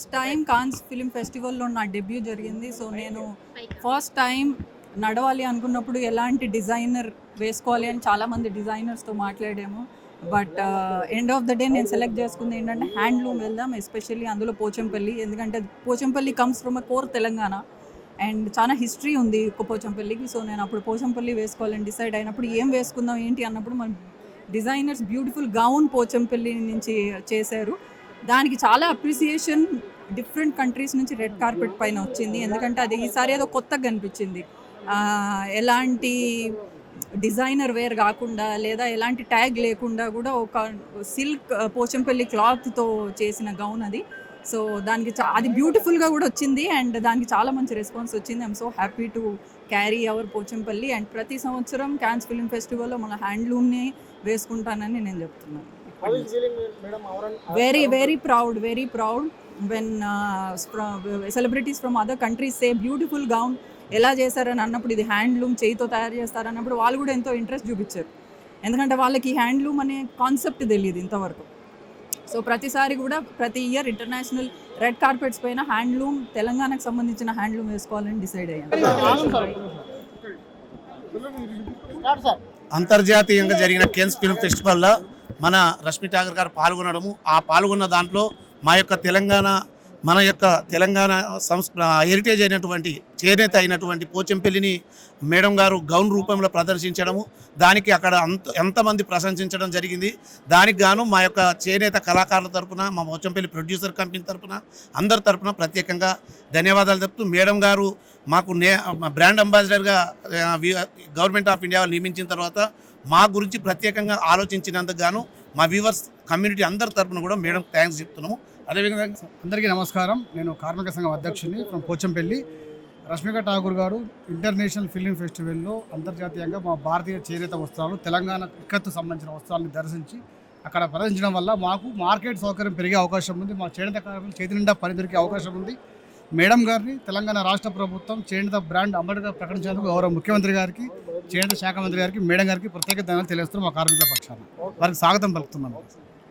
First time cons film ఫెస్టివల్లో నా debut జరిగింది. So నేను ఫస్ట్ టైం నడవాలి అనుకున్నప్పుడు ఎలాంటి డిజైనర్ వేసుకోవాలి అని చాలామంది డిజైనర్స్తో మాట్లాడాము. But end of the day నేను సెలెక్ట్ చేసుకుంది ఏంటంటే హ్యాండ్లూమ్ వెళ్దాం, ఎస్పెషల్లీ అందులో పోచంపల్లి. ఎందుకంటే Pochampally comes from a core Telangana and చాలా హిస్టరీ ఉంది పోచంపల్లికి. సో నేను అప్పుడు పోచంపల్లి వేసుకోవాలని డిసైడ్ అయినప్పుడు ఏం వేసుకుందాం ఏంటి అన్నప్పుడు మన డిజైనర్స్ బ్యూటిఫుల్ గౌన్ పోచంపల్లి నుంచి చేశారు. దానికి చాలా అప్రిసియేషన్ డిఫరెంట్ కంట్రీస్ నుంచి రెడ్ కార్పెట్ పైన వచ్చింది. ఎందుకంటే అది ఈసారి ఏదో కొత్తగా కనిపించింది. ఎలాంటి డిజైనర్ వేర్ కాకుండా లేదా ఎలాంటి ట్యాగ్ లేకుండా కూడా ఒక సిల్క్ పోచంపల్లి క్లాత్తో చేసిన గౌన్ అది. సో దానికి అది బ్యూటిఫుల్గా కూడా వచ్చింది అండ్ దానికి చాలా మంచి రెస్పాన్స్ వచ్చింది. I'm so happy to carry our Pochampally and ప్రతి సంవత్సరం క్యాన్స్ ఫిలిం ఫెస్టివల్లో మన హ్యాండ్లూమ్ని వేసుకుంటానని నేను చెప్తున్నాను. Very proud when celebrities from other countries say beautiful gown ఎలా చేశారని అన్నప్పుడు, ఇది హ్యాండ్లూమ్ చేయితో తయారు చేస్తారన్నప్పుడు వాళ్ళు కూడా ఎంతో ఇంట్రెస్ట్ చూపించారు. ఎందుకంటే వాళ్ళకి హ్యాండ్లూమ్ అనే కాన్సెప్ట్ తెలియదు ఇంతవరకు. సో ప్రతిసారి కూడా ప్రతి ఇయర్ ఇంటర్నేషనల్ రెడ్ కార్పెట్స్ పైన హ్యాండ్లూమ్, తెలంగాణకు సంబంధించిన హ్యాండ్లూమ్ వేసుకోవాలని డిసైడ్ అయ్యాను. అంతర్జాతీయంగా జరిగిన కేన్స్ ఫిల్మ్ ఫెస్టివల్లో మన రష్మి ఠాకూర్ గారు పాల్గొనడము, ఆ పాల్గొన్న దాంట్లో మా యొక్క మన యొక్క తెలంగాణ హెరిటేజ్ అయినటువంటి చేనేత అయినటువంటి పోచంపల్లిని మేడం గారు గౌన్ రూపంలో ప్రదర్శించడము, దానికి అక్కడ ఎంతమంది ప్రశంసించడం జరిగింది. దానికి గాను మా యొక్క చేనేత కళాకారుల తరఫున, మా పోచంపల్లి ప్రొడ్యూసర్ కంపెనీ తరఫున, అందరి తరఫున ప్రత్యేకంగా ధన్యవాదాలు చెప్తూ, మేడం గారు మాకు బ్రాండ్ అంబాసిడర్గా గవర్నమెంట్ ఆఫ్ ఇండియా నియమించిన తర్వాత మా గురించి ప్రత్యేకంగా ఆలోచించినందుకు గాను మా వ్యూవర్స్ కమ్యూనిటీ అందరి తరఫున కూడా మేడం థ్యాంక్స్ చెప్తున్నాము. అదేవిధంగా అందరికీ నమస్కారం. నేను కార్మిక సంఘం అధ్యక్షుని ఫ్రమ్ పోచంపల్లి. రష్మిక ఠాకూర్ గారు ఇంటర్నేషనల్ ఫిల్మ్ ఫెస్టివల్లో అంతర్జాతీయంగా మా భారతీయ చేనేత వస్త్రాలు, తెలంగాణ ఇక్కత్తు సంబంధించిన వస్త్రాలను దర్శించి అక్కడ ప్రదర్శించడం వల్ల మాకు మార్కెట్ సౌకర్యం పెరిగే అవకాశం ఉంది. మా చేనేత కార్మికులు చేతి నిండా పని దొరికే అవకాశం ఉంది. మేడం గారిని తెలంగాణ రాష్ట్ర ప్రభుత్వం చేనేత బ్రాండ్ అంబేద్కర్ ప్రకటించేందుకు గౌరవ ముఖ్యమంత్రి గారికి, చేనేత శాఖ మంత్రి గారికి, మేడం గారికి ప్రత్యేక ధన్యవాదాలు తెలియజేస్తున్నాం. మా కార్మికుల పక్షాన వారికి స్వాగతం పలుకుతున్నాను.